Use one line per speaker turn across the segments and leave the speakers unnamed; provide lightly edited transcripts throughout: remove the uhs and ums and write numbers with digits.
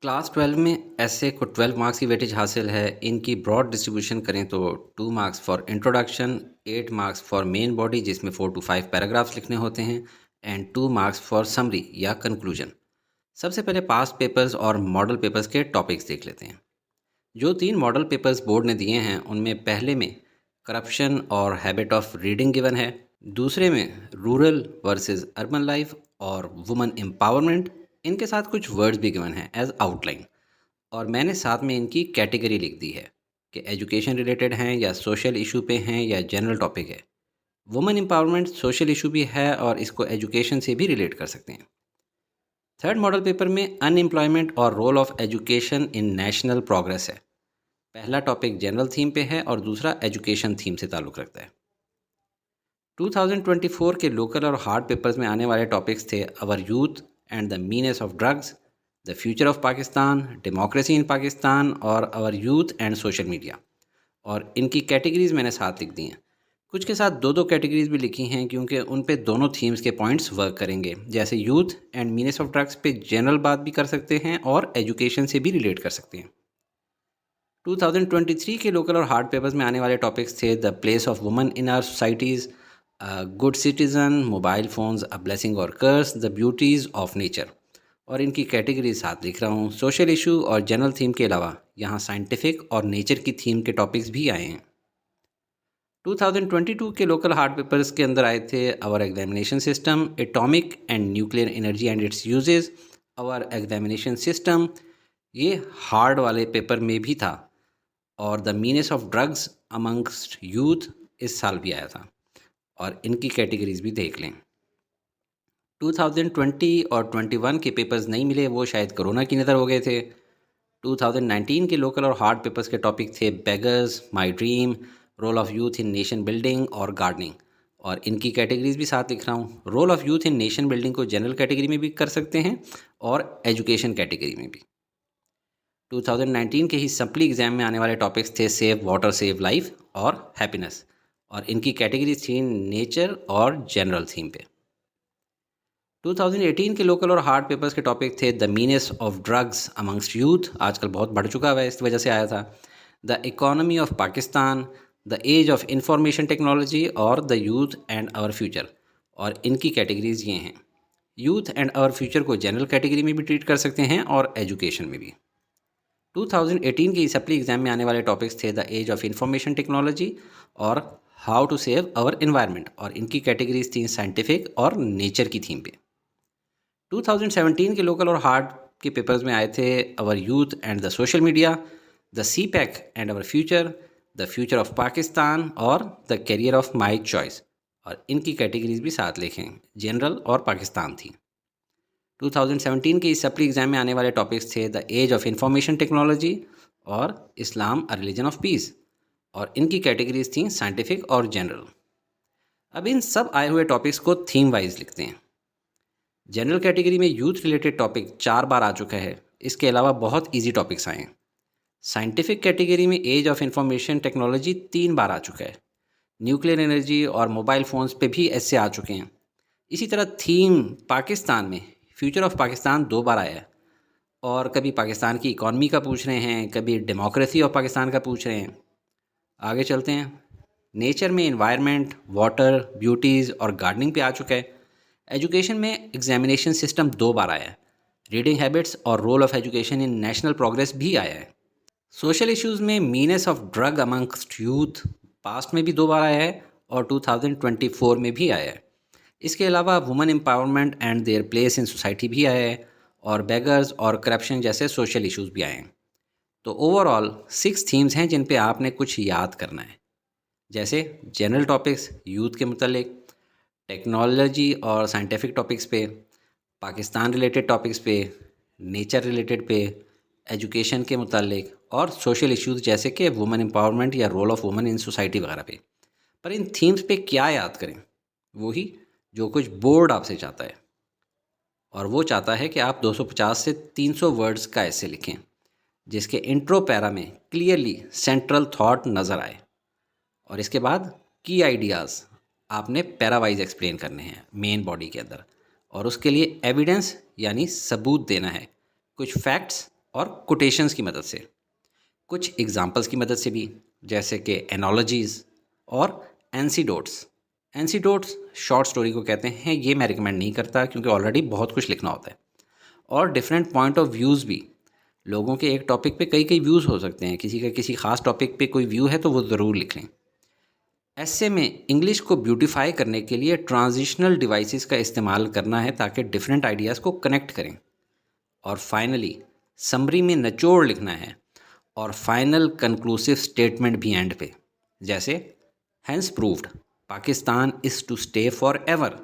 Class 12 में ऐसे को 12 मार्क्स की वेटेज हासिल है। इनकी ब्रॉड डिस्ट्रीब्यूशन करें तो 2 marks for introduction, 8 marks for main body जिसमें 4 to 5 पैराग्राफ्स लिखने होते हैं एंड 2 मार्क्स फॉर समरी या कंक्लूजन। सबसे पहले पास्ट पेपर्स और मॉडल पेपर्स के टॉपिक्स देख लेते हैं। जो 3 मॉडल पेपर्स बोर्ड ने दिए हैं उनमें पहले में करप्शन और हैबिट ऑफ रीडिंग गिवन है, दूसरे में रूरल वर्सेस अर्बन लाइफ और वुमेन एम्पावरमेंट। इनके साथ कुछ वर्ड्स भी गिवन हैं एज आउटलाइन, और मैंने साथ में इनकी कैटेगरी लिख दी है कि एजुकेशन रिलेटेड हैं या सोशल इशू पे हैं या जनरल टॉपिक है। वुमेन एम्पावरमेंट सोशल इशू भी है और इसको एजुकेशन से भी रिलेट कर सकते हैं। थर्ड मॉडल पेपर में अनएम्प्लॉयमेंट और role of education in national progress है। पहला टॉपिक जनरल थीम पे है और दूसरा एजुकेशन थीम से ताल्लुक़ रखता है। 2024 के लोकल और हार्ड पेपर्स में आने वाले टॉपिक्स थे our youth and the menace of drugs, the future of Pakistan, democracy in Pakistan और our youth and social media. और इनकी कैटेगरीज मैंने साथ लिख दी हैं। कुछ के साथ दो दो कैटेगरीज भी लिखी हैं क्योंकि उन पे दोनों थीम्स के पॉइंट्स वर्क करेंगे। जैसे youth and menace of drugs पे जनरल बात भी कर सकते हैं और एजुकेशन से भी रिलेट कर सकते हैं। 2023 के लोकल और हार्ड पेपर्स में आने वाले टॉपिक्स थे the place of women in our societies, good citizen, mobile phones a blessing और curse, the beauties of nature. और इनकी कैटेगरी साथ लिख रहा हूँ। सोशल इशू और जनरल थीम के अलावा यहाँ साइंटिफिक और नेचर की थीम के टॉपिक्स भी आए हैं। 2022 के लोकल हार्ड पेपर्स के अंदर आए थे our examination system, atomic and nuclear energy and its uses, our examination system. ये हार्ड वाले पेपर में भी था। और the menace of drugs amongst youth इस साल भी आया था। और इनकी कैटेगरीज भी देख लें। 2020 और 21 के पेपर्स नहीं मिले, वो शायद कोरोना की नज़र हो गए थे। 2019 के लोकल और हार्ड पेपर्स के टॉपिक थे beggars, my dream, role of youth in nation building और गार्डनिंग। और इनकी कैटेगरीज भी साथ लिख रहा हूँ। Role of youth in nation building को जनरल कैटेगरी में भी कर सकते हैं और एजुकेशन कैटेगरी में भी। 2019 के ही सप्ली एग्जाम में आने वाले टॉपिक्स थे सेव वाटर सेव लाइफ और हैप्पीनेस। और इनकी कैटेगरीज थी नेचर और जनरल थीम पे। 2018 के लोकल और हार्ड पेपर्स के टॉपिक थे the menace of drugs amongst youth, आजकल बहुत बढ़ चुका है इस वजह से आया था। The economy of Pakistan, the age of information technology और the youth and our future. और इनकी कैटेगरीज ये हैं। यूथ एंड आवर फ्यूचर को जनरल कैटेगरी में भी ट्रीट कर सकते हैं और एजुकेशन में भी। 2018 के सप्ली एग्जाम में आने वाले टॉपिक्स थे the age of information technology और how to save our environment. और इनकी कैटेगरीज थी साइंटिफिक और नेचर की थीम पे। 2017 के लोकल और हार्ड के पेपर्स में आए थे our youth and the social media, the CPEC and our future, the future of Pakistan और the career of my choice. और इनकी कैटेगरीज भी साथ लिखें, जनरल और पाकिस्तान थी। 2017 के इस सप्ली एग्जाम में आने वाले टॉपिक्स थे the age of information technology और Islam a religion of peace. और इनकी कैटेगरीज थी साइंटिफिक और जनरल। अब इन सब आए हुए टॉपिक्स को थीम वाइज लिखते हैं। जनरल कैटेगरी में यूथ रिलेटेड टॉपिक 4 बार आ चुका है। इसके अलावा बहुत इजी टॉपिक्स आए हैं। साइंटिफिक कैटेगरी में एज ऑफ इंफॉर्मेशन टेक्नोलॉजी 3 बार आ चुका है। न्यूक्लियर एनर्जी और मोबाइल फ़ोन्स पे भी ऐसे आ चुके हैं। इसी तरह थीम पाकिस्तान में फ्यूचर ऑफ पाकिस्तान 2 बार आया है। और कभी पाकिस्तान की इकॉनमी का पूछ रहे हैं, कभी डेमोक्रेसी ऑफ पाकिस्तान का पूछ रहे हैं। आगे चलते हैं। नेचर में एनवायरनमेंट, वाटर, ब्यूटीज़ और गार्डनिंग पे आ चुका है। एजुकेशन में एग्जामिनेशन सिस्टम 2 बार आया है। रीडिंग हैबिट्स और role of education in national progress भी आया है। सोशल इश्यूज़ में menace of drug amongst youth past में भी 2 बार आया है और 2024 में भी आया है। इसके अलावा women empowerment and their place in society भी आया है और बेगर्स और करप्शन जैसे सोशल इश्यूज़ भी आए हैं। तो ओवरऑल 6 थीम्स हैं जिन पे आपने कुछ याद करना है। जैसे जनरल टॉपिक्स यूथ के मुतल्लिक, टेक्नोलॉजी और साइंटिफिक टॉपिक्स पे, पाकिस्तान रिलेटेड टॉपिक्स पे, नेचर रिलेटेड पे, एजुकेशन के मुतालिक और सोशल इश्यूज़ जैसे कि वुमेन एम्पावरमेंट या role of women in society वगैरह पे। पर इन थीम्स पे क्या याद करें? वही जो कुछ बोर्ड आपसे चाहता है। और वो चाहता है कि आप 250 से 300 वर्ड्स का ऐसे लिखें जिसके इंट्रो पैरा में क्लियरली सेंट्रल थॉट नज़र आए। और इसके बाद की आइडियाज़ आपने पैरावाइज एक्सप्लेन करने हैं मेन बॉडी के अंदर। और उसके लिए एविडेंस यानी सबूत देना है, कुछ फैक्ट्स और कोटेशंस की मदद से, कुछ एग्जांपल्स की मदद से भी, जैसे कि एनोलॉजीज़ और एंसीडोट्स। एंसीडोट्स शॉर्ट स्टोरी को कहते हैं, ये मैं रिकमेंड नहीं करता क्योंकि ऑलरेडी बहुत कुछ लिखना होता है। और डिफरेंट पॉइंट ऑफ व्यूज़ भी, लोगों के एक टॉपिक पे कई कई व्यूज़ हो सकते हैं, किसी का किसी खास टॉपिक पे कोई व्यू है तो वो ज़रूर लिख लें। ऐसे में इंग्लिश को ब्यूटीफाई करने के लिए ट्रांजिशनल डिवाइसेस का इस्तेमाल करना है ताकि डिफरेंट आइडियाज़ को कनेक्ट करें। और फाइनली समरी में निचोड़ लिखना है और फाइनल कंक्लूसिव स्टेटमेंट भी एंड पे, जैसे hence proved Pakistan is to stay for ever,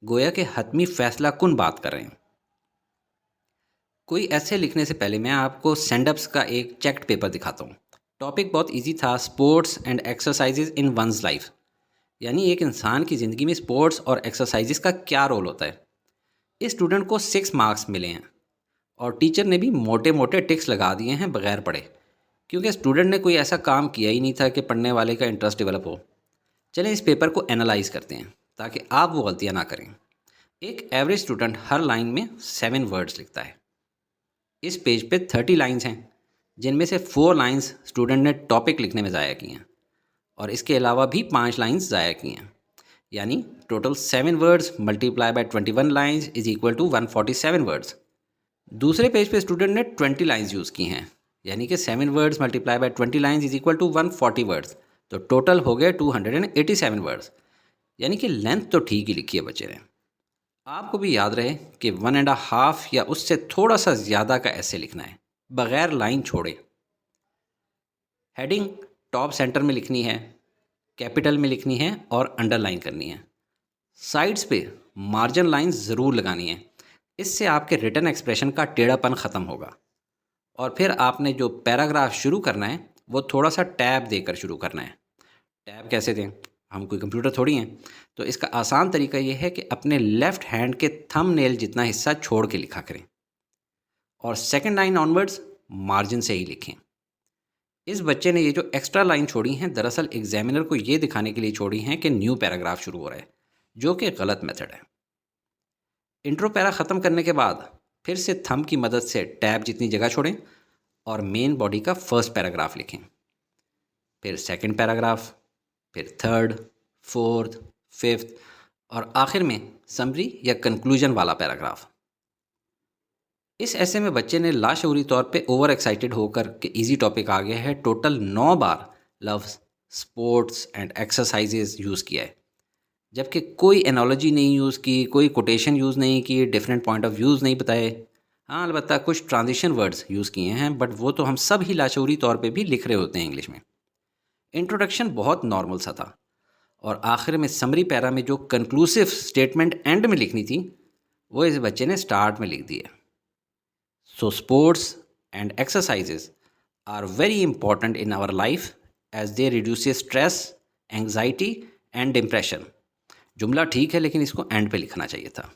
गोया के हतमी फैसला कुन बात कर रहे हैं। कोई ऐसे लिखने से पहले मैं आपको सेंडअप्स का एक चेक्ड पेपर दिखाता हूँ। टॉपिक बहुत इजी था, sports and exercises in one's life, यानी एक इंसान की ज़िंदगी में स्पोर्ट्स और एक्सरसाइजेज का क्या रोल होता है। इस स्टूडेंट को 6 मार्क्स मिले हैं और टीचर ने भी मोटे मोटे टिक्स लगा दिए हैं बगैर पढ़े, क्योंकि स्टूडेंट ने कोई ऐसा काम किया ही नहीं था कि पढ़ने वाले का इंटरेस्ट डेवलप हो। चलें इस पेपर को एनालाइज करते हैं ताकि आप वो गलतियाँ ना करें। एक एवरेज स्टूडेंट हर लाइन में 7 वर्ड्स लिखता है। इस पेज पे 30 लाइंस हैं, जिनमें से 4 लाइंस स्टूडेंट ने टॉपिक लिखने में ज़ाया की हैं और इसके अलावा भी 5 लाइंस ज़ाया की हैं, यानी total 7 words multiply by 21 lines is equal to 147 words. दूसरे पेज पे स्टूडेंट ने 20 लाइंस यूज़ की हैं, यानी कि 7 words multiply by 20 lines is equal to 140 words, तो टोटल हो गए 287 वर्ड्स, यानी कि लेंथ तो ठीक ही लिखी है बच्चे ने। आपको भी याद रहे कि 1.5 या उससे थोड़ा सा ज़्यादा का ऐसे लिखना है, बग़ैर लाइन छोड़े। हेडिंग टॉप सेंटर में लिखनी है, कैपिटल में लिखनी है और अंडरलाइन करनी है। साइड्स पे मार्जिन लाइन ज़रूर लगानी है, इससे आपके रिटन एक्सप्रेशन का टेढ़ापन ख़त्म होगा। और फिर आपने जो पैराग्राफ शुरू करना है वो थोड़ा सा टैब देकर शुरू करना है। टैब कैसे दें, हम कोई कंप्यूटर थोड़ी हैं। तो इसका आसान तरीका ये है कि अपने लेफ़्ट हैंड के थंबनेल जितना हिस्सा छोड़ के लिखा करें और सेकंड लाइन ऑनवर्ड्स मार्जिन से ही लिखें। इस बच्चे ने ये जो एक्स्ट्रा लाइन छोड़ी हैं, दरअसल एग्जामिनर को ये दिखाने के लिए छोड़ी हैं कि न्यू पैराग्राफ शुरू हो रहा है, जो कि गलत मेथड है। इंट्रो पैरा ख़त्म करने के बाद फिर से थंब की मदद से टैब जितनी जगह छोड़ें और मेन बॉडी का फर्स्ट पैराग्राफ लिखें, फिर सेकंड पैराग्राफ, फिर थर्ड, फोर्थ, फिफ्थ और आखिर में समरी या कंक्लूजन वाला पैराग्राफ। इस ऐसे में बच्चे ने लाशऊरी तौर पे ओवर एक्साइटेड होकर के इजी टॉपिक आ गया है, total 9 bar loves, sports and exercises use किया है, जबकि कोई एनोलॉजी नहीं यूज़ की, कोई कोटेशन यूज़ नहीं की, डिफरेंट पॉइंट ऑफ व्यूज़ नहीं बताए। हाँ, अलबत्ता कुछ ट्रांजिशन वर्ड्स यूज़ किए हैं, बट वो तो हम सब ही लाशऊरी तौर पे भी लिख रहे होते हैं इंग्लिश में। इंट्रोडक्शन बहुत नॉर्मल सा था और आखिर में समरी पैरा में जो कंक्लूसिव स्टेटमेंट एंड में लिखनी थी वो इस बच्चे ने स्टार्ट में लिख दी है। So sports and exercises are very important in our life as they reduce stress, anxiety and depression. जुमला ठीक है लेकिन इसको एंड पे लिखना चाहिए था।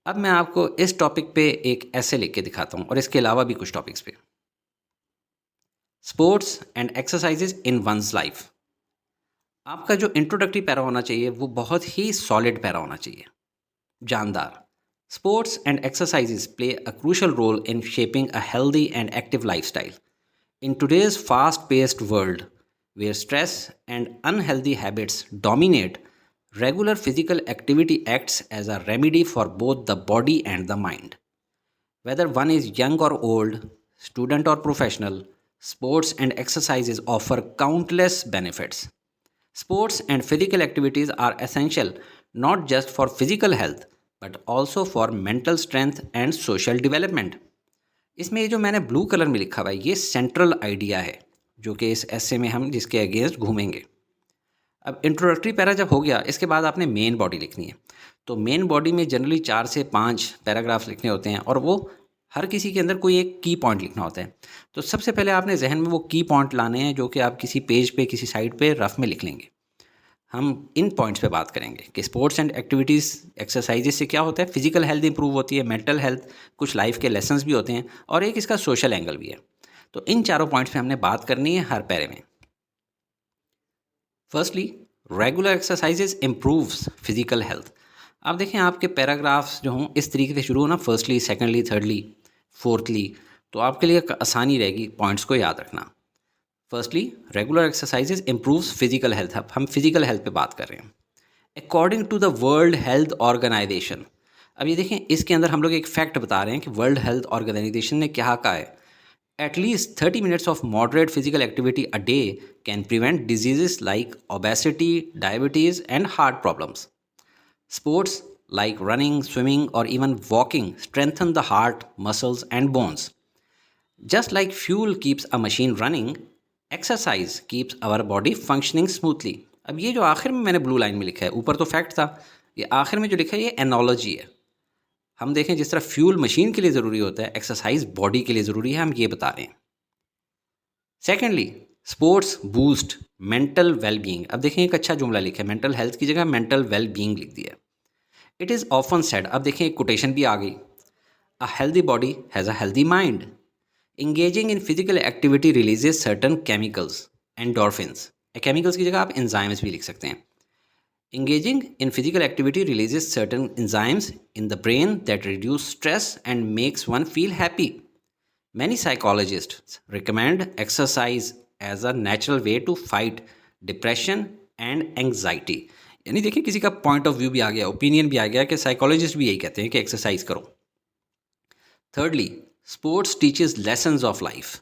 अब मैं आपको इस टॉपिक पे एक ऐसे लिख के दिखाता हूँ और इसके अलावा भी कुछ टॉपिक्स पे। Sports and exercises in one's life. आपका जो इंट्रोडक्टरी पैरा होना चाहिए वो बहुत ही सॉलिड पैरा होना चाहिए, जानदार। Sports and exercises play a crucial role in shaping a healthy and active lifestyle in today's fast paced world where stress and unhealthy habits dominate. Regular physical activity acts as a remedy for both the body and the mind. Whether one is young or old, student or professional, sports and exercises offer countless benefits. Sports and physical activities are essential not just for physical health but also for mental strength and social development. इसमें ये जो मैंने blue colour में लिखा हुआ है ये central idea है जो कि इस ऐसे में हम जिसके अगेंस्ट घूमेंगे। अब इंट्रोडक्टरी पैरा जब हो गया, इसके बाद आपने मेन बॉडी लिखनी है। तो मेन बॉडी में जनरली 4 से 5 पैराग्राफ्स लिखने होते हैं और वो हर किसी के अंदर कोई एक की पॉइंट लिखना होता है। तो सबसे पहले आपने जहन में वो की पॉइंट लाने हैं जो कि आप किसी पेज पे किसी साइड पे रफ में लिख लेंगे। हम इन पॉइंट्स पे बात करेंगे कि स्पोर्ट्स एंड एक्टिविटीज़ एक्सरसाइजेज से क्या होता है, फिजिकल हेल्थ इंप्रूव होती है, मेंटल हेल्थ, कुछ लाइफ के लेसन्स भी होते हैं और एक इसका सोशल एंगल भी है। तो इन चारों पॉइंट्स पे हमने बात करनी है हर पैरे में। Firstly, regular exercises improves physical health. आप देखें आपके पैराग्राफ्स जो हों इस तरीके से शुरू हो ना, फर्स्टली, सेकेंडली, थर्डली, फोर्थली, तो आपके लिए एक आसानी रहेगी पॉइंट्स को याद रखना। Firstly, regular exercises improves physical health. हम फिजिकल हेल्थ पे बात कर रहे हैं। According to the World Health Organization, अब ये देखें, इसके अंदर हम लोग एक फैक्ट बता रहे हैं कि वर्ल्ड हेल्थ ऑर्गेनाइजेशन ने क्या कहा है। At least 30 minutes of moderate physical activity a day can prevent diseases like obesity, diabetes, and heart problems. Sports like running, swimming, or even walking strengthen the heart, muscles, and bones. Just like fuel keeps a machine running, exercise keeps our body functioning smoothly. अब ये जो आखिर में मैंने blue line में लिखा है, ऊपर तो फैक्ट था, ये आखिर में जो लिखा है ये एनोलॉजी है। हम देखें, जिस तरह फ्यूल मशीन के लिए ज़रूरी होता है, एक्सरसाइज बॉडी के लिए ज़रूरी है, हम ये बता रहे हैं। Secondly, sports boost mental well being. अब देखें, एक अच्छा जुमला लिखा है, मेंटल हेल्थ की जगह मेंटल वेल बीइंग लिख दिया। इट इज़ ऑफन सेड, अब देखें एक कोटेशन भी आ गई, a healthy body has a healthy mind. Engaging in physical activity releases certain chemicals, endorphins. Chemicals की जगह आप एंजाइम्स भी लिख सकते हैं। Engaging in physical activity releases certain enzymes in the brain that reduce stress and makes one feel happy. Many psychologists recommend exercise as a natural way to fight depression and anxiety. यानी देखिए, किसी का point of view भी आ गया, opinion भी आ गया कि psychologist भी यही कहते हैं कि एक्सरसाइज करो। Thirdly, sports teaches lessons of life.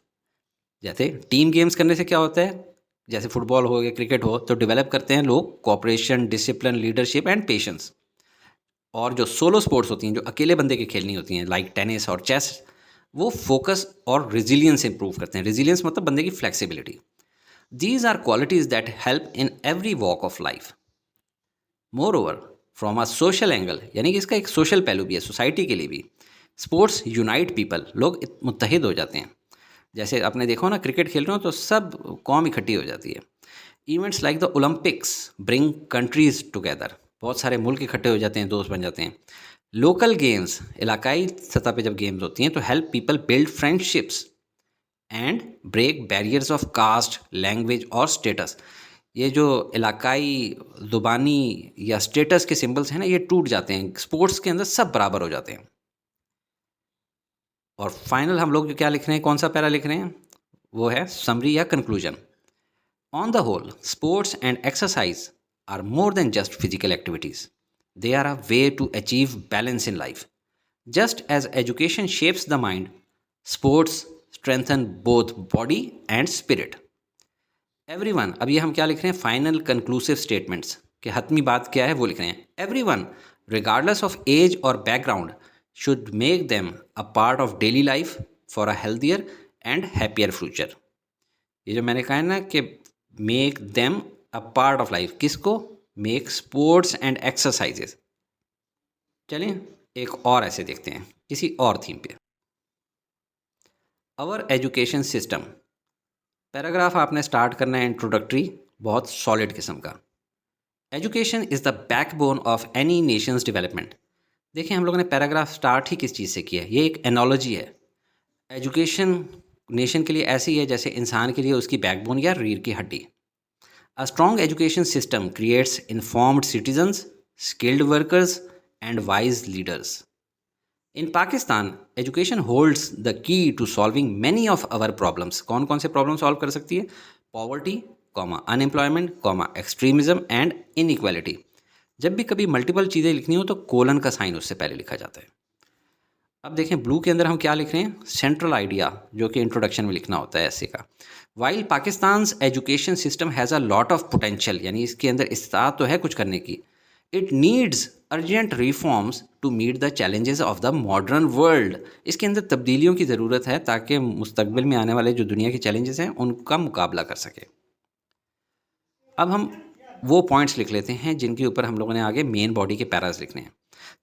जैसे टीम गेम्स करने से क्या होता है, जैसे फुटबॉल हो या क्रिकेट हो, तो डेवलप करते हैं लोग cooperation, discipline, leadership and patience. और जो सोलो स्पोर्ट्स होती हैं, जो अकेले बंदे की खेलनी होती हैं, लाइक टेनिस और चेस, वो फोकस और रेजिलियंस इंप्रूव करते हैं। रेजिलियंस मतलब बंदे की flexibility. These are qualities that help in every walk of life. Moreover, from a social angle, यानी कि इसका एक सोशल पहलू भी है, सोसाइटी के लिए भी। स्पोर्ट्स यूनाइट पीपल, लोग मुत्तहिद हो जाते हैं। जैसे आपने देखा हो ना, क्रिकेट खेल रहे हो तो सब कौम इकट्ठी हो जाती है। Events like the Olympics bring countries together, बहुत सारे मुल्क इकट्ठे हो जाते हैं, दोस्त बन जाते हैं। लोकल गेम्स, इलाकाई सतह पे जब गेम्स होती हैं तो help people build friendships and break barriers of caste, language और स्टेटस। ये जो इलाकाई, ज़ुबानी या स्टेटस के सिंबल्स हैं ना, ये टूट जाते हैं। स्पोर्ट्स के अंदर सब बराबर हो जाते हैं। और फाइनल हम लोग क्या लिख रहे हैं, कौन सा पैरा लिख रहे हैं, वो है समरी या conclusion. On the whole, sports and exercise are more than just physical activities, they are a way to achieve balance in life. Just as education shapes the mind, sports strengthen both body and spirit. Everyone, अब ये हम क्या लिख रहे हैं, final conclusive statements के हतमी बात क्या है वो लिख रहे हैं। एवरीवन, रिगार्डलेस ऑफ एज और background, should make them a part of daily life for a healthier and happier future. ये जो मैंने कहा है ना कि make them a part of life, किसको, make sports and exercises। चलिए एक और ऐसे देखते हैं किसी और थीम पे। Our education system, पैराग्राफ आपने स्टार्ट करना है इंट्रोडक्टरी, बहुत सॉलिड किस्म का। Education is the backbone of any Nations development. देखिए, हम लोगों ने पैराग्राफ स्टार्ट ही किस चीज़ से किया है, ये एक एनोलॉजी है। एजुकेशन नेशन के लिए ऐसी है जैसे इंसान के लिए उसकी बैकबोन या रीढ़ की हड्डी। A strong education system creates informed citizens, skilled workers and wise leaders. In Pakistan, education holds the key to solving many of our problems. कौन कौन से प्रॉब्लम सॉल्व कर सकती है, poverty, unemployment, extremism and inequality. जब भी कभी मल्टीपल चीज़ें लिखनी हो तो कोलन का साइन उससे पहले लिखा जाता है। अब देखें ब्लू के अंदर हम क्या लिख रहे हैं, सेंट्रल आइडिया, जो कि इंट्रोडक्शन में लिखना होता है ऐसे का। While Pakistan education system has a lot of potential, यानी इसके अंदर इस्तात तो है कुछ करने की। It needs urgent reforms to meet the challenges of the modern world. इसके अंदर तब्दीलियों की ज़रूरत है ताकि मुस्तकबिल में आने वाले जो दुनिया के चैलेंजेस हैं उनका मुकाबला कर सके। अब हम वो पॉइंट्स लिख लेते हैं जिनके ऊपर हम लोगों ने आगे मेन बॉडी के पैराज लिखने हैं।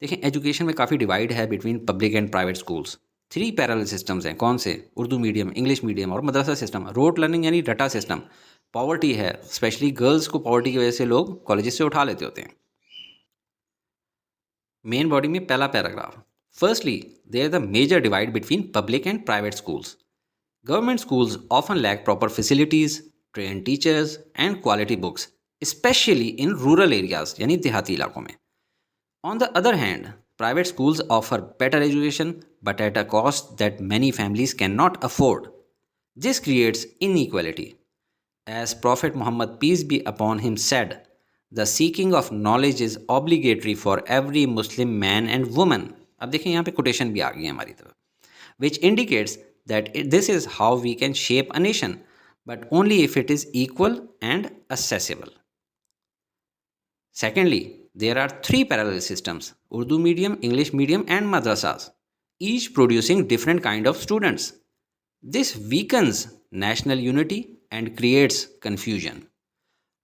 देखें, एजुकेशन में काफ़ी डिवाइड है between public and private schools. 3 parallel systems हैं, कौन से, उर्दू मीडियम, इंग्लिश मीडियम और मदरसा सिस्टम। रोट लर्निंग यानी रटा सिस्टम। पॉवर्टी है, स्पेशली गर्ल्स को पॉवर्टी की वजह से लोग कॉलेजेस से उठा लेते होते हैं। मेन बॉडी में पहला paragraph, firstly there the major divide between public and private schools. Government schools often lack proper facilities, train teachers and quality books, specially in rural areas यानी देहाती इलाकों में। On the other hand, Private schools offer better education but at a cost that many families cannot afford. This creates inequality. As Prophet Muhammad, peace be upon him, said, the seeking of knowledge is obligatory for every Muslim man and woman. अब देखिए यहाँ पे quotation भी आ गई है हमारी तरफ, which indicates that this is how we can shape a nation, but only if it is equal and accessible. Secondly, there are three parallel systems: Urdu medium, English medium, and madrasas, each producing different kind of students. This weakens national unity and creates confusion.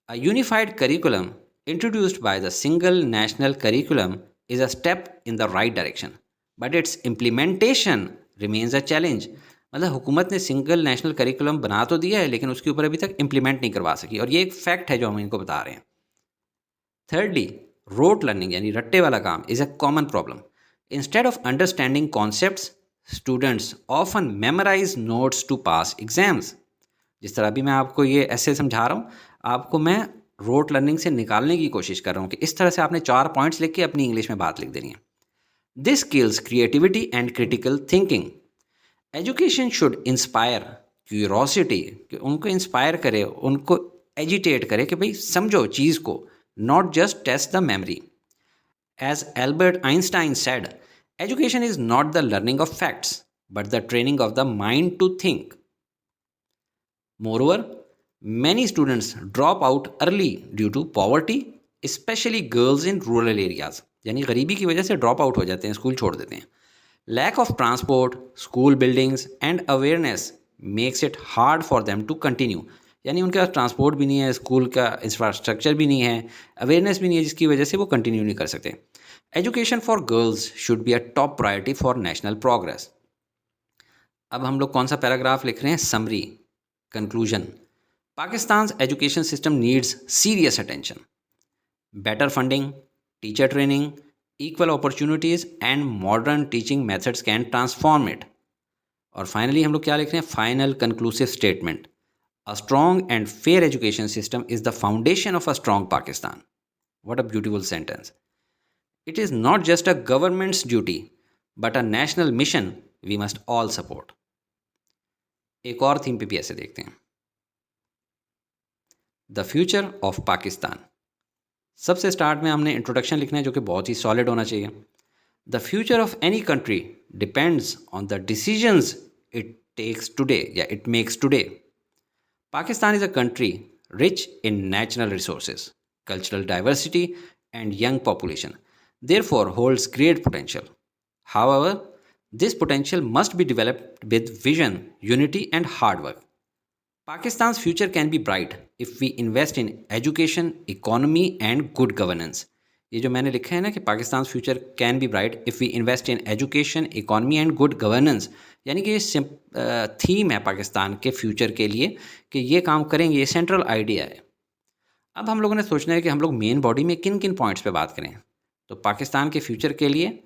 A unified curriculum introduced by the single national curriculum is a step in the right direction, but its implementation remains a challenge. मतलब हुकूमत ने single national curriculum बना तो दिया है लेकिन उसके ऊपर अभी तक इम्प्लीमेंट नहीं करवा सकी, और ये एक फैक्ट है जो हम इनको बता रहे हैं. Thirdly, rote learning यानी रट्टे वाला काम is a common problem. Instead of understanding concepts, students often memorize notes to pass exams. जिस तरह अभी मैं आपको ये ऐसे समझा रहा हूँ, आपको मैं रोट लर्निंग से निकालने की कोशिश कर रहा हूँ कि इस तरह से आपने 4 पॉइंट्स लिख के अपनी इंग्लिश में बात लिख देनी है. This skills creativity and critical thinking. Education should inspire curiosity, कि उनको इंस्पायर करे, उनको एजिटेट करे कि भाई समझो चीज़ को, not just test the memory. As Albert Einstein said, education is not the learning of facts but the training of the mind to think. Moreover, many students drop out early due to poverty, especially girls in rural areas. यानी गरीबी की वजह से drop out हो जाते हैं, school छोड़ देते हैं. Lack of transport, school buildings and awareness makes it hard for them to continue. यानी उनके पास ट्रांसपोर्ट भी नहीं है, स्कूल का इंफ्रास्ट्रक्चर भी नहीं है, अवेयरनेस भी नहीं है, जिसकी वजह से वो कंटिन्यू नहीं कर सकते. Education for girls should be a top priority for national progress. अब हम लोग कौन सा पैराग्राफ लिख रहे हैं? Summary, Conclusion. Pakistan's education system needs serious attention. Better funding, teacher training, equal opportunities and modern teaching methods can transform it. और finally हम लोग क्या लिख रहे हैं? Final conclusive statement. A strong and fair education system is the foundation of a strong Pakistan. What a beautiful sentence. It is not just a government's duty, but a national mission we must all support. एक और theme पे भी ऐसे देखते हैं, the future of Pakistan. सबसे start में हमने इंट्रोडक्शन लिखना है जो कि बहुत ही सॉलिड होना चाहिए. The future of any country depends on the decisions it takes today या it makes today. Pakistan is a country rich in natural resources, cultural diversity and young population, therefore holds great potential. However, this potential must be developed with vision, unity and hard work. Pakistan's future can be bright if we invest in education, economy and good governance. ये जो मैंने लिखा है ना कि Pakistan future can be bright if we invest in education, economy and good governance, यानी कि ये थीम है पाकिस्तान के फ्यूचर के लिए कि ये काम करेंगे, ये सेंट्रल आइडिया है. अब हम लोगों ने सोचना है कि हम लोग मेन बॉडी में किन किन पॉइंट्स पे बात करें. तो पाकिस्तान के फ्यूचर के लिए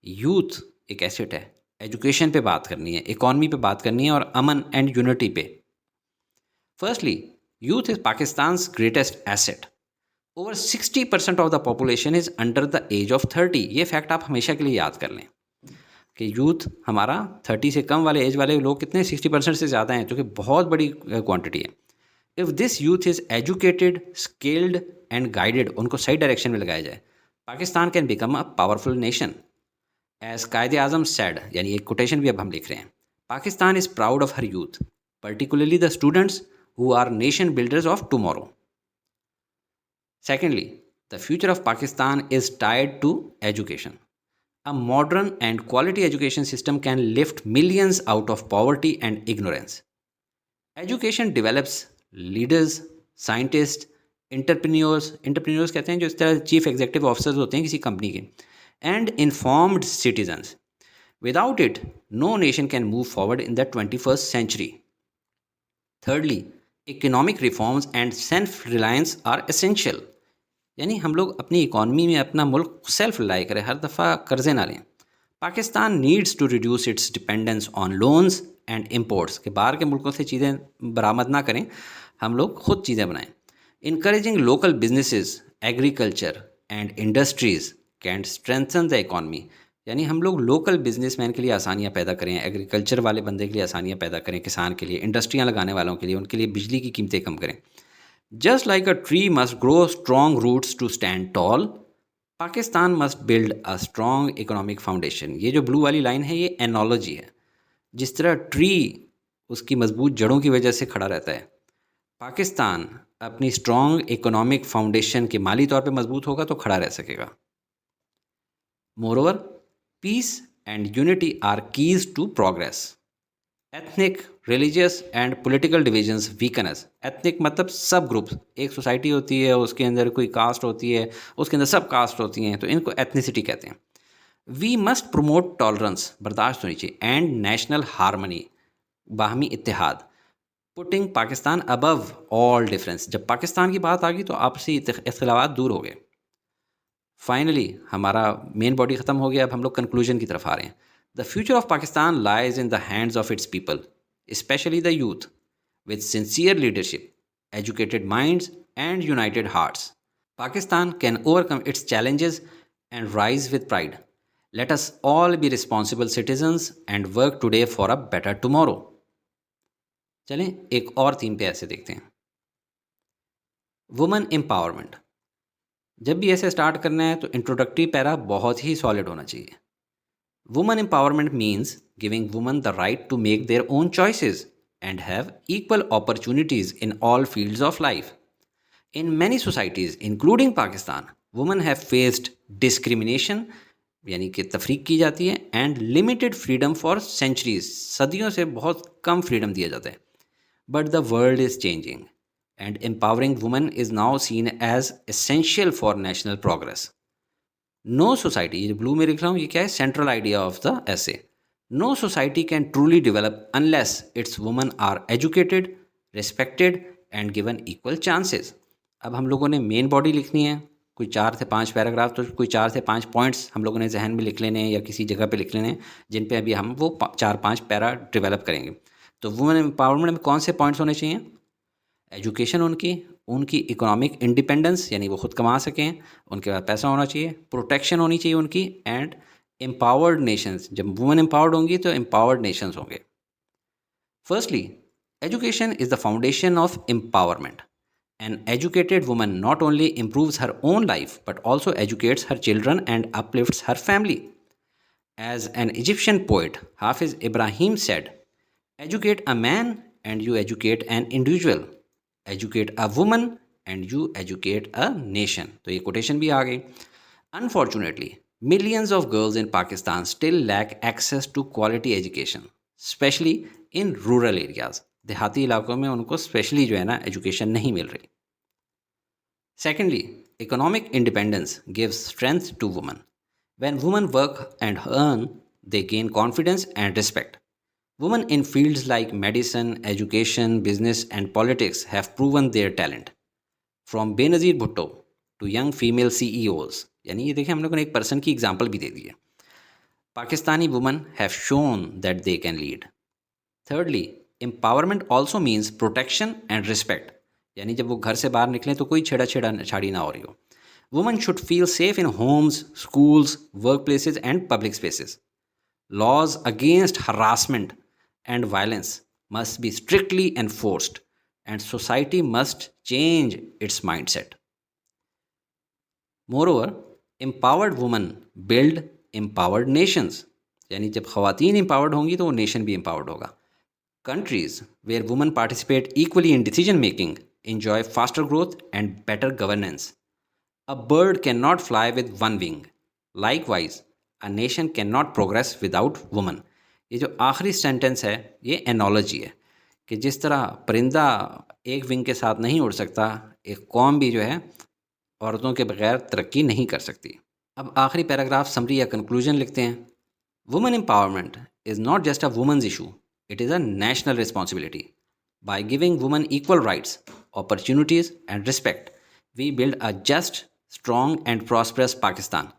यूथ एक एसेट है, एजुकेशन पे बात करनी है, इकॉनमी पे बात करनी है और अमन एंड यूनिटी पे. Firstly, youth is Pakistan's greatest asset. Over 60% of the population is under the age of 30. ये फैक्ट आप हमेशा के लिए याद कर लें कि यूथ हमारा 30 से कम वाले एज वाले लोग कितने 60% से ज़्यादा हैं, जो कि बहुत बड़ी क्वांटिटी है. If this youth is educated, skilled and guided, उनको सही डायरेक्शन में लगाया जाए, Pakistan can become a powerful nation. As Quaid-e Azam said, यानी एक कोटेशन भी अब हम लिख रहे हैं, Pakistan is proud of her youth, particularly the students who are nation builders of tomorrow. Secondly, the future of Pakistan is tied to education. A modern and quality education system can lift millions out of poverty and ignorance. Education develops leaders, scientists, entrepreneurs कहते हैं जो इस तरह chief executive officers होते हैं किसी company के, and informed citizens. Without it, no nation can move forward in the 21st century. Thirdly, economic reforms and self-reliance are essential. यानी हम लोग अपनी इकॉनमी में अपना मुल्क सेल्फ रिलाई करें, हर दफ़ा कर्जे ना लें. Pakistan needs to reduce its dependence on loans and imports, के बाहर के मुल्कों से चीज़ें बरामद ना करें, हम लोग खुद चीज़ें बनाएं. Encouraging local businesses, agriculture and industries can strengthen the economy, यानी हम लोग लोकल बिजनेसमैन के लिए आसानियाँ पैदा करें, एग्रीकल्चर वाले बंदे के लिए आसानियाँ पैदा करें, किसान के लिए, इंडस्ट्रियाँ लगाने वालों के लिए, उनके लिए बिजली की कीमतें कम करें. Just like a tree must grow strong roots to stand tall, Pakistan must build a strong economic foundation. ये जो ब्लू वाली लाइन है ये एनोलॉजी है. जिस तरह ट्री उसकी मजबूत जड़ों की वजह से खड़ा रहता है, पाकिस्तान अपनी स्ट्रॉन्ग इकोनॉमिक फाउंडेशन के माली तौर पे मजबूत होगा तो खड़ा रह सकेगा. Moreover, peace and unity are keys to progress. Ethnic, religious and political divisions weaken us. Ethnic मतलब सब ग्रुप्स. एक सोसाइटी होती है, उसके अंदर कोई कास्ट होती है, उसके अंदर सब कास्ट होती हैं, तो इनको एथनिसिटी कहते हैं. वी मस्ट प्रमोट टॉलरेंस, बर्दाश्त होनी चाहिए, एंड नेशनल हारमनी, बाहमी इत्तेहाद, putting Pakistan above all difference. जब पाकिस्तान की बात आ गई तो आपसी इख्तलाफात दूर हो गए. फाइनली हमारा मेन बॉडी ख़त्म हो गया, अब हम लोग कंक्लूजन की तरफ आ रहे हैं. The future of Pakistan lies in the hands of its people, specially the youth, with sincere leadership, educated minds and United hearts. Pakistan can overcome its challenges and rise with pride. Let us all be responsible citizens and work today for a better tomorrow. चलें एक और theme पे ऐसे देखते हैं. Women empowerment. जब भी ऐसे स्टार्ट करना है तो इंट्रोडक्टरी पैरा बहुत ही सॉलिड होना चाहिए. Women empowerment means giving women the right to make their own choices and have equal opportunities in all fields of life. In many societies, including Pakistan, women have faced discrimination, यानी कि तफरीक की जाती है, and limited freedom for centuries. सदियों से बहुत कम freedom दिया जाता है. But the world is changing, and empowering women is now seen as essential for national progress. No society, ये ब्लू में लिख रहा हूँ, ये क्या है, central idea of the essay. No society can truly develop unless its women are educated, respected and given equal chances. अब हम लोगों ने मेन बॉडी लिखनी है, कोई 4 से 5 पैराग्राफ, तो कोई 4 से 5 पॉइंट्स हम लोगों ने जहन में लिख लेने हैं या किसी जगह पे लिख लेने हैं, जिन पे अभी हम वो 4-5 पैरा डेवलप करेंगे. तो वुमेन एम्पावरमेंट में कौन से पॉइंट्स होने चाहिए? एजुकेशन उनकी इकोनॉमिक इंडिपेंडेंस, यानी वो खुद कमा सकें, उनके पास पैसा होना चाहिए, प्रोटेक्शन होनी चाहिए उनकी, एंड एम्पावर्ड नेशंस. जब वुमेन एम्पावर्ड होंगी तो एम्पावर्ड नेशंस होंगे. Firstly, education is the foundation of empowerment. An educated woman not only improves her own life but also educates her children and uplifts her family. As an Egyptian poet, Hafiz Ibrahim said, educate a man and you educate an individual. Educate a woman and you educate a nation. तो ये quotation भी आ गई. Unfortunately, millions of girls in Pakistan still lack access to quality education, especially in rural areas. देहाती इलाकों में उनको specially जो है ना एजुकेशन नहीं मिल रही. Secondly, economic independence gives strength to women. When women work and earn, they gain confidence and respect. Women in fields like medicine, education, business and politics have proven their talent. From Benazir Bhutto to young female CEOs. यानी ये देखें, हम लोगों ने एक person की example भी दे दी है. Pakistani women have shown that they can lead. Thirdly, empowerment also means protection and respect. यानी जब वो घर से बाहर निकलें तो कोई छेड़ी ना हो रही हो. Women should feel safe in homes, schools, work places and public spaces. Laws against harassment and violence must be strictly enforced and society must change its mind set. Moreover, empowered women build empowered nations. यानी जब ख़वातीन empowered होंगी तो वो nation भी empowered होगा. Countries where women participate equally in decision making enjoy faster growth and better governance. A bird cannot fly with one wing. Likewise, a nation cannot progress without women. ये जो आखिरी sentence है ये analogy है कि जिस तरह परिंदा एक विंग के साथ नहीं उड़ सकता, एक कौम भी जो है औरतों के बगैर तरक्की नहीं कर सकती. अब आखिरी पैराग्राफ समरी या कंक्लूजन लिखते हैं. Women empowerment is not just a women's issue, it is a national responsibility. By giving women equal rights, opportunities and respect, we build a just, strong and prosperous Pakistan.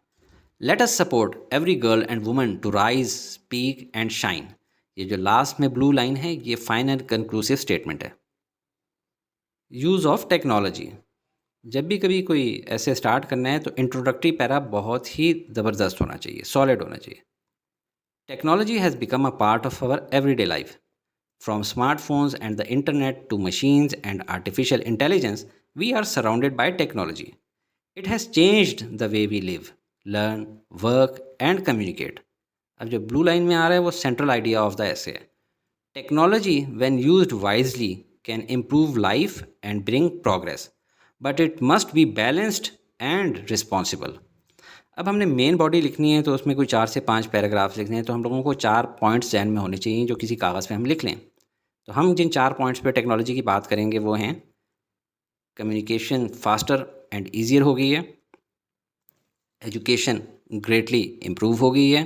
Let us support every girl and woman to rise, speak and shine. ये जो last में blue line है ये final conclusive statement है. Use of technology. जब भी कभी कोई ऐसे स्टार्ट करना है तो इंट्रोडक्टरी पैरा बहुत ही ज़बरदस्त होना चाहिए, सॉलिड होना चाहिए। Technology has become a part of our everyday life. From smartphones and the internet to machines and artificial intelligence, we are surrounded by technology. It has changed the way we live, learn, work, and communicate. अब जो blue line में आ रहा है वो central idea of the ऐसे है। Technology when used wisely can improve life and bring progress, but it must be balanced and responsible. अब हमने मेन बॉडी लिखनी है तो उसमें कोई 4 से 5 पैराग्राफ्स लिखने हैं, तो हम लोगों को 4 पॉइंट्स ध्यान में होने चाहिए जो किसी कागज़ पे हम लिख लें। तो हम जिन 4 पॉइंट्स पे टेक्नोलॉजी की बात करेंगे वो हैं, कम्युनिकेशन फास्टर एंड ईजियर हो गई है, एजुकेशन ग्रेटली इम्प्रूव हो गई है,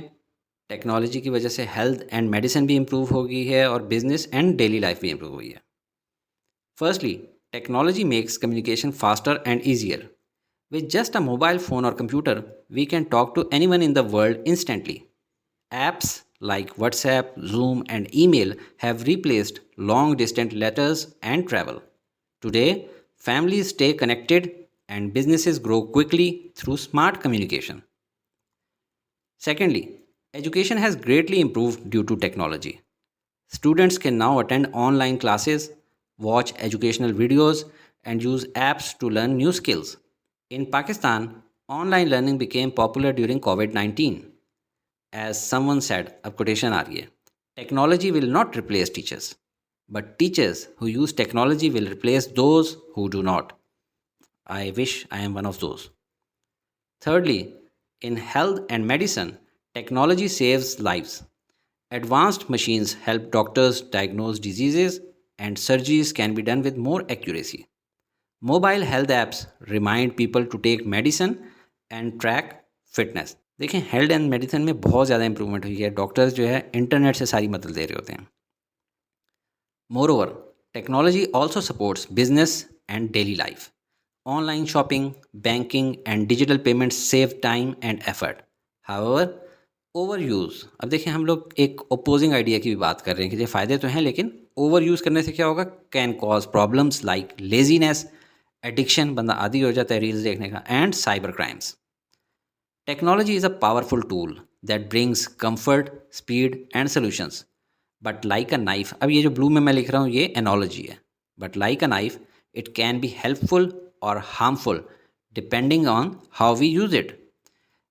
टेक्नोलॉजी की वजह से हेल्थ एंड मेडिसिन भी इम्प्रूव हो गई है और बिजनेस एंड डेली लाइफ भी इम्प्रूव हुई है। Firstly, technology makes communication faster and easier. With just a mobile phone or computer, we can talk to anyone in the world instantly. Apps like WhatsApp, Zoom, and email have replaced long distance letters and travel. Today, families stay connected and businesses grow quickly through smart communication. Secondly, education has greatly improved due to technology. Students can now attend online classes, watch educational videos, and use apps to learn new skills. In Pakistan, online learning became popular during COVID 19. As someone said, अब quotation आ रही है, technology will not replace teachers, but teachers who use technology will replace those who do not. I wish I am one of those. Thirdly, in health and medicine, technology saves lives. Advanced machines help doctors diagnose diseases, and surgeries can be done with more accuracy. Mobile health apps remind people to take medicine and track fitness. देखें, health and medicine में बहुत ज़्यादा improvement हुई है। Doctors जो है internet से सारी मदद ले रहे होते हैं। More over, technology also supports business and daily life. Online shopping, banking and digital payments save time and effort. However, over use, अब देखें हम लोग एक ओपोजिंग आइडिया की भी बात कर रहे हैं कि ये फ़ायदे तो हैं, लेकिन ओवर यूज़ करने से क्या होगा, can cause problems like laziness, addiction, बंदा आदी हो जाता है रील्स देखने का, and cyber crimes. Technology is a powerful tool that brings comfort, speed and solutions, but like a knife, अब ये जो ब्लू में मैं लिख रहा हूँ ये एनोलॉजी है, but like a knife it can be helpful और harmful depending on how we use it.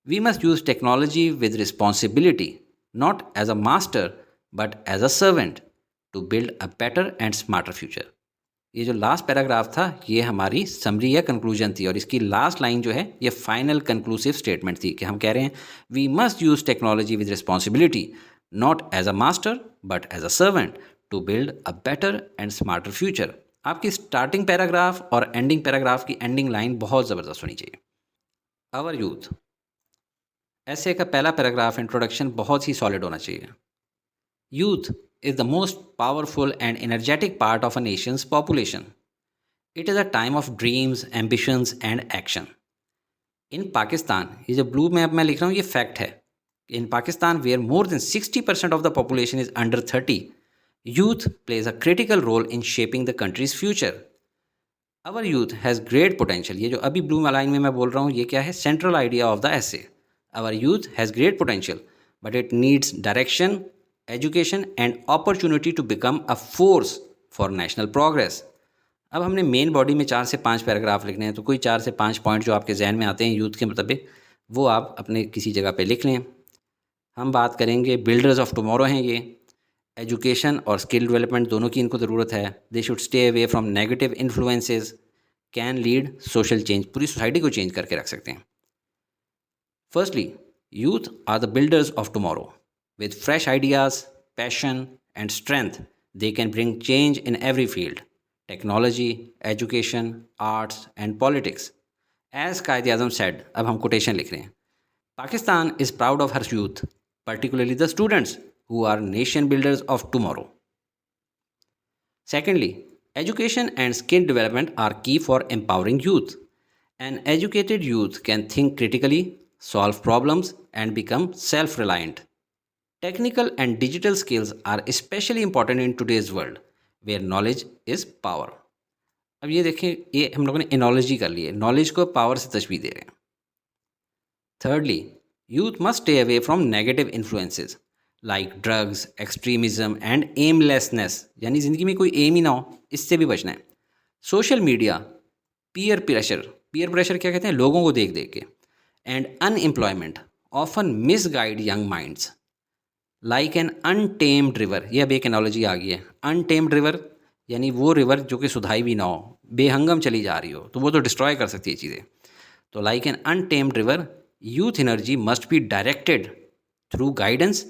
We must use technology with responsibility, not as a master, but as a servant to build a better and smarter future. ये जो last paragraph था ये हमारी summary या conclusion थी, और इसकी last line जो है ये फाइनल कंक्लूसिव स्टेटमेंट थी कि हम कह रहे हैं we must use technology with responsibility, not as a master but as a servant to build a better and smarter future. आपकी स्टार्टिंग पैराग्राफ और एंडिंग पैराग्राफ की एंडिंग लाइन बहुत ज़बरदस्त होनी चाहिए। आवर यूथ, ऐसे का पहला पैराग्राफ इंट्रोडक्शन बहुत ही सॉलिड होना चाहिए। Youth is the most powerful and energetic part of a nation's population. It is a time of dreams, ambitions, and action. In Pakistan, ये जो ब्लू मैप मैं लिख रहा हूँ ये फैक्ट है। In Pakistan, where more than 60% of the population is under 30, youth plays a critical role in shaping the country's future. Our youth has great potential. ये जो अभी ब्लू लाइन में मैं बोल रहा हूँ ये क्या है, central idea of the essay. Our youth has great potential, but it needs direction, education, and opportunity to become a force for national progress. अब हमने मेन बॉडी में 4 से 5 पैराग्राफ लिखने हैं, तो कोई 4 से 5 पॉइंट जो आपके जहन में आते हैं यूथ के मुताबिक वो आप अपने किसी जगह पे लिख लें। हम बात करेंगे बिल्डर्स ऑफ टुमारो हैं ये। एजुकेशन और स्किल डेवलपमेंट दोनों की इनको ज़रूरत है। They should stay away from negative influences, can lead social change, पूरी सोसाइटी को चेंज करके रख सकते हैं। Firstly, youth are the builders of tomorrow. With fresh ideas, passion, and strength, they can bring change in every field: technology, education, arts, and politics. As Quaid-e-Azam said, अब हम quotation लिख रहे हैं, Pakistan is proud of her youth, particularly the students who are nation builders of tomorrow. Secondly, education and skill development are key for empowering youth. An educated youth can think critically, solve problems, and become self-reliant. Technical and digital skills are especially important in today's world, where knowledge is power. अब ये देखें, ये हम लोगों ने analogy कर ली है, knowledge को पावर से तशबीह दे रहे हैं। Thirdly, youth must stay away from negative influences like drugs, extremism and aimlessness, यानी ज़िंदगी में कोई एम ही ना हो, इससे भी बचना है। सोशल मीडिया, पीयर प्रेशर क्या कहते हैं, लोगों को देख देख के, and unemployment often misguide young minds like an untamed river. ये अब एक एनोलॉजी आ गई है, अनटेम्ड रिवर यानी वो रिवर जो कि सुधाई भी ना हो, बेहंगम चली जा रही हो, तो वो तो डिस्ट्रॉय कर सकती है चीज़ें। तो like an untamed river, youth energy must be directed through guidance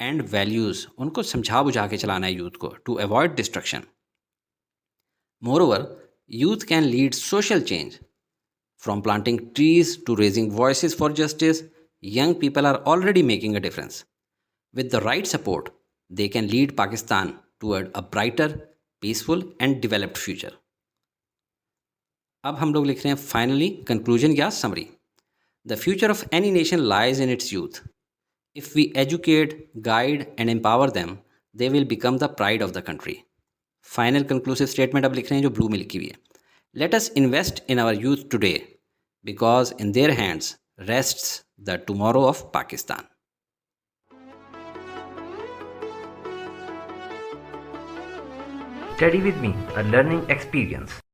and values. उनको समझा बुझा के चलाना है यूथ को, to avoid destruction. Moreover, youth can lead social change. From planting trees to raising voices for justice, young people are already making a difference. With the right support, they can lead Pakistan toward a brighter, peaceful, and developed future. अब हम लोग लिख रहे हैं finally conclusion या समरी। The future of any nation lies in its youth. If we educate, guide and empower them, they will become the pride of the country. Final conclusive statement अब लिख रहे हैं जो ब्लू में लिखी हुई है। Let us invest in our youth today because in their hands rests the tomorrow of Pakistan.
Study with me, a learning experience.